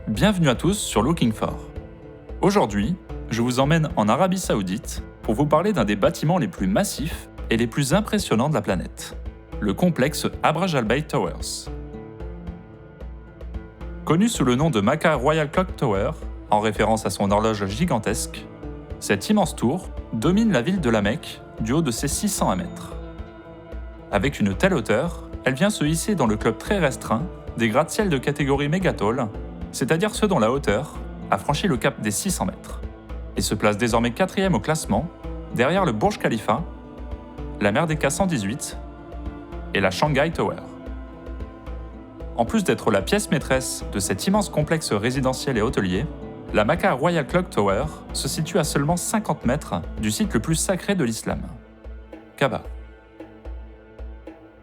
Bienvenue à tous sur Looking For. Aujourd'hui, je vous emmène en Arabie Saoudite pour vous parler d'un des bâtiments les plus massifs et les plus impressionnants de la planète, le complexe Abraj Al Bayt Towers. Connu sous le nom de Makkah Royal Clock Tower, en référence à son horloge gigantesque, cette immense tour domine la ville de la Mecque du haut de ses 601 mètres. Avec une telle hauteur, elle vient se hisser dans le club très restreint des gratte-ciel de catégorie mégatall, c'est-à-dire ceux dont la hauteur a franchi le cap des 600 mètres, et se place désormais 4e au classement, derrière le Burj Khalifa, la Merdeka 118 et la Shanghai Tower. En plus d'être la pièce maîtresse de cet immense complexe résidentiel et hôtelier, la Makkah Royal Clock Tower se situe à seulement 50 mètres du site le plus sacré de l'islam, Kaaba.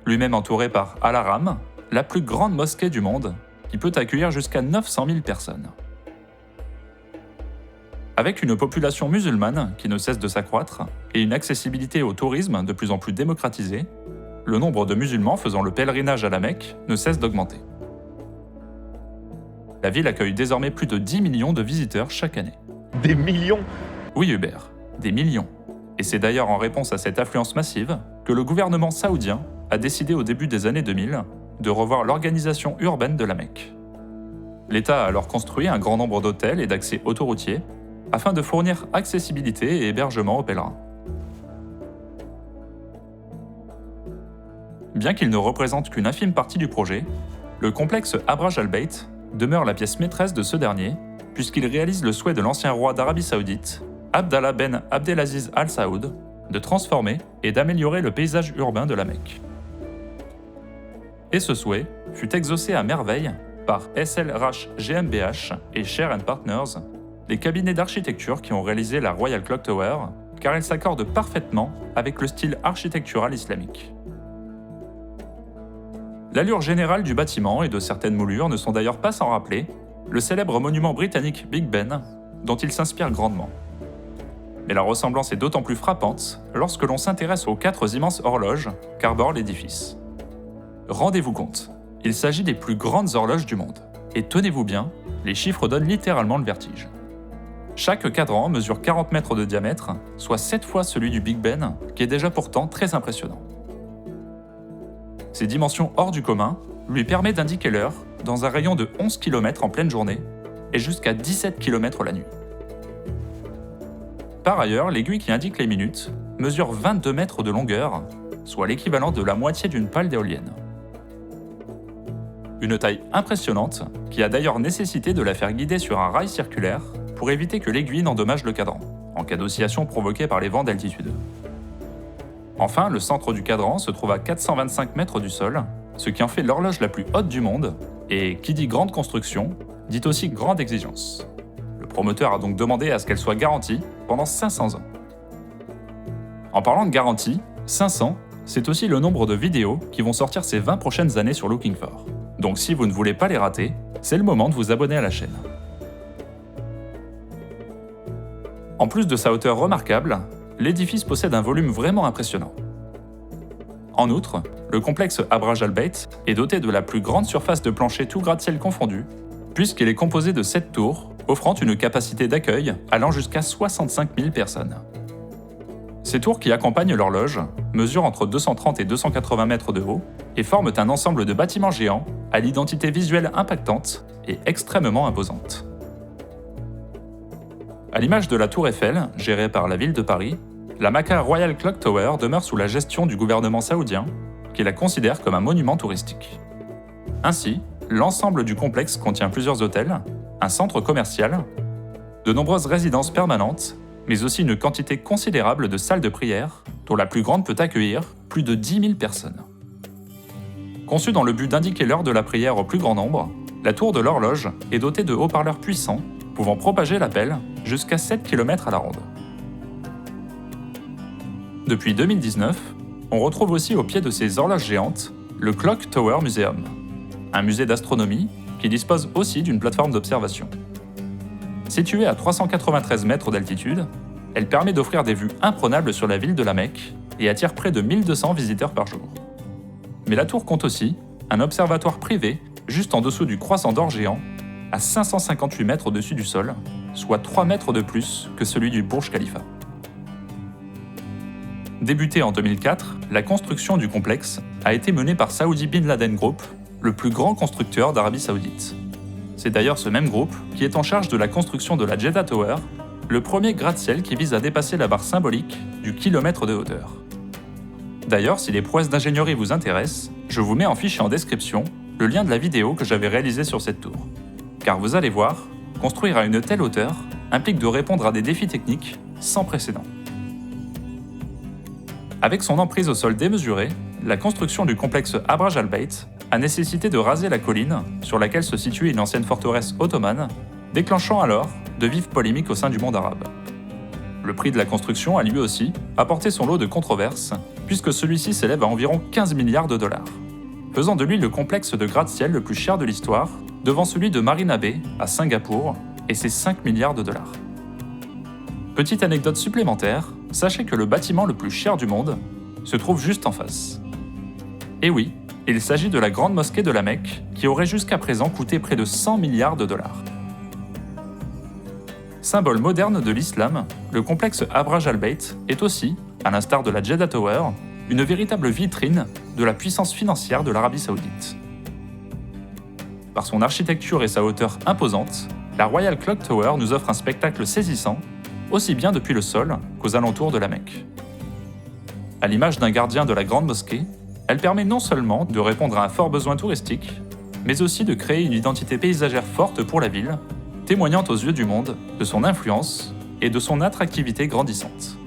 Lui-même entouré par Al-Haram, la plus grande mosquée du monde, qui peut accueillir jusqu'à 900 000 personnes. Avec une population musulmane qui ne cesse de s'accroître et une accessibilité au tourisme de plus en plus démocratisée, le nombre de musulmans faisant le pèlerinage à la Mecque ne cesse d'augmenter. La ville accueille désormais plus de 10 millions de visiteurs chaque année. Des millions? Oui Hubert, des millions. Et c'est d'ailleurs en réponse à cette affluence massive que le gouvernement saoudien a décidé au début des années 2000 de revoir l'organisation urbaine de la Mecque. L'État a alors construit un grand nombre d'hôtels et d'accès autoroutiers afin de fournir accessibilité et hébergement aux pèlerins. Bien qu'il ne représente qu'une infime partie du projet, le complexe Abraj Al Bayt demeure la pièce maîtresse de ce dernier, puisqu'il réalise le souhait de l'ancien roi d'Arabie Saoudite, Abdallah Ben Abdelaziz Al Saoud, de transformer et d'améliorer le paysage urbain de la Mecque. Et ce souhait fut exaucé à merveille par SLRH GmbH et Share Partners, les cabinets d'architecture qui ont réalisé la Royal Clock Tower, car elle s'accorde parfaitement avec le style architectural islamique. L'allure générale du bâtiment et de certaines moulures ne sont d'ailleurs pas sans rappeler le célèbre monument britannique Big Ben, dont il s'inspire grandement. Mais la ressemblance est d'autant plus frappante lorsque l'on s'intéresse aux 4 immenses horloges qu'arbore l'édifice. Rendez-vous compte, il s'agit des plus grandes horloges du monde. Et tenez-vous bien, les chiffres donnent littéralement le vertige. Chaque cadran mesure 40 mètres de diamètre, soit 7 fois celui du Big Ben, qui est déjà pourtant très impressionnant. Ces dimensions hors du commun lui permettent d'indiquer l'heure dans un rayon de 11 km en pleine journée et jusqu'à 17 km la nuit. Par ailleurs, l'aiguille qui indique les minutes mesure 22 mètres de longueur, soit l'équivalent de la moitié d'une pale d'éolienne. Une taille impressionnante qui a d'ailleurs nécessité de la faire guider sur un rail circulaire pour éviter que l'aiguille n'endommage le cadran, en cas d'oscillation provoquée par les vents d'altitude. Enfin, le centre du cadran se trouve à 425 mètres du sol, ce qui en fait l'horloge la plus haute du monde, et qui dit grande construction, dit aussi grande exigence. Le promoteur a donc demandé à ce qu'elle soit garantie pendant 500 ans. En parlant de garantie, 500, c'est aussi le nombre de vidéos qui vont sortir ces 20 prochaines années sur Looking For. Donc si vous ne voulez pas les rater, c'est le moment de vous abonner à la chaîne. En plus de sa hauteur remarquable, l'édifice possède un volume vraiment impressionnant. En outre, le complexe Abraj Al Bayt est doté de la plus grande surface de plancher tout gratte-ciel confondu, puisqu'il est composé de 7 tours, offrant une capacité d'accueil allant jusqu'à 65 000 personnes. Ces tours qui accompagnent l'horloge mesurent entre 230 et 280 mètres de haut et forment un ensemble de bâtiments géants à l'identité visuelle impactante et extrêmement imposante. À l'image de la Tour Eiffel, gérée par la ville de Paris, la Makkah Royal Clock Tower demeure sous la gestion du gouvernement saoudien, qui la considère comme un monument touristique. Ainsi, l'ensemble du complexe contient plusieurs hôtels, un centre commercial, de nombreuses résidences permanentes, mais aussi une quantité considérable de salles de prière, dont la plus grande peut accueillir plus de 10 000 personnes. Conçue dans le but d'indiquer l'heure de la prière au plus grand nombre, la tour de l'horloge est dotée de haut-parleurs puissants, pouvant propager l'appel jusqu'à 7 km à la ronde. Depuis 2019, on retrouve aussi au pied de ces horloges géantes le Clock Tower Museum, un musée d'astronomie qui dispose aussi d'une plateforme d'observation. Située à 393 mètres d'altitude, elle permet d'offrir des vues imprenables sur la ville de la Mecque et attire près de 1200 visiteurs par jour. Mais la tour compte aussi un observatoire privé juste en dessous du croissant d'or géant, à 558 mètres au-dessus du sol, soit 3 mètres de plus que celui du Burj Khalifa. Débutée en 2004, la construction du complexe a été menée par Saudi Bin Laden Group, le plus grand constructeur d'Arabie Saoudite. C'est d'ailleurs ce même groupe qui est en charge de la construction de la Jeddah Tower, le premier gratte-ciel qui vise à dépasser la barre symbolique du kilomètre de hauteur. D'ailleurs, si les prouesses d'ingénierie vous intéressent, je vous mets en fiche et en description le lien de la vidéo que j'avais réalisée sur cette tour. Car vous allez voir, construire à une telle hauteur implique de répondre à des défis techniques sans précédent. Avec son emprise au sol démesuré, la construction du complexe Abraj al-Bayt a nécessité de raser la colline sur laquelle se situait une ancienne forteresse ottomane, déclenchant alors de vives polémiques au sein du monde arabe. Le prix de la construction a lui aussi apporté son lot de controverses, puisque celui-ci s'élève à environ 15 milliards de dollars, faisant de lui le complexe de gratte-ciel le plus cher de l'histoire, devant celui de Marina Bay à Singapour et ses 5 milliards de dollars. Petite anecdote supplémentaire, sachez que le bâtiment le plus cher du monde se trouve juste en face. Et oui, il s'agit de la grande mosquée de la Mecque, qui aurait jusqu'à présent coûté près de 100 milliards de dollars. Symbole moderne de l'islam, le complexe Abraj al-Bayt est aussi, à l'instar de la Jeddah Tower, une véritable vitrine de la puissance financière de l'Arabie Saoudite. Par son architecture et sa hauteur imposante, la Royal Clock Tower nous offre un spectacle saisissant, aussi bien depuis le sol qu'aux alentours de la Mecque. À l'image d'un gardien de la grande mosquée, elle permet non seulement de répondre à un fort besoin touristique, mais aussi de créer une identité paysagère forte pour la ville, témoignant aux yeux du monde de son influence et de son attractivité grandissante.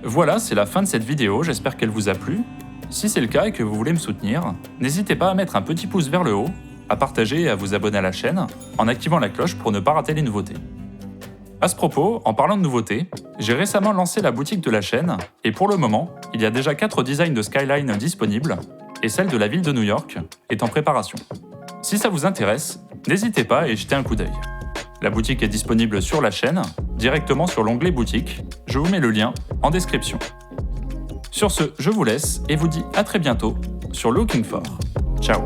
Voilà, c'est la fin de cette vidéo, j'espère qu'elle vous a plu. Si c'est le cas et que vous voulez me soutenir, n'hésitez pas à mettre un petit pouce vers le haut, à partager et à vous abonner à la chaîne, en activant la cloche pour ne pas rater les nouveautés. À ce propos, en parlant de nouveautés, j'ai récemment lancé la boutique de la chaîne, et pour le moment, il y a déjà 4 designs de skyline disponibles, et celle de la ville de New York est en préparation. Si ça vous intéresse, n'hésitez pas à y jeter un coup d'œil. La boutique est disponible sur la chaîne, directement sur l'onglet boutique, je vous mets le lien en description. Sur ce, je vous laisse et vous dis à très bientôt sur Looking For. Ciao.